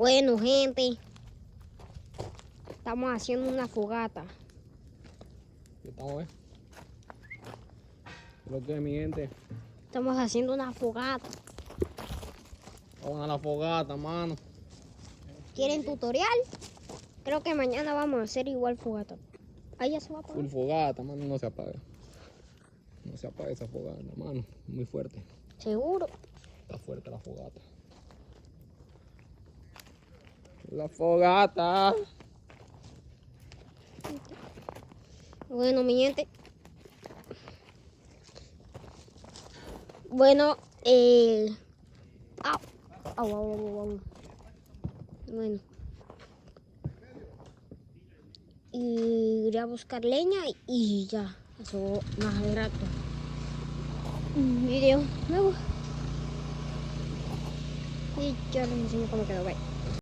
Bueno, gente, estamos haciendo una fogata. Estamos a ver. Lo que, mi gente. Estamos haciendo una fogata. Vamos a la fogata, mano. ¿Quieren tutorial? Creo que mañana vamos a hacer igual fogata. Ahí ya se va a apagar. Full fogata, mano, no se apaga. No se apaga esa fogata, mano. Muy fuerte. Seguro. Está fuerte la fogata. La fogata. Bueno, mi gente. Bueno, au, au, au, au, au. Bueno. Y iré a buscar leña y ya. Eso más de rato. Un video nuevo. Y ya les enseño cómo quedó. Bye.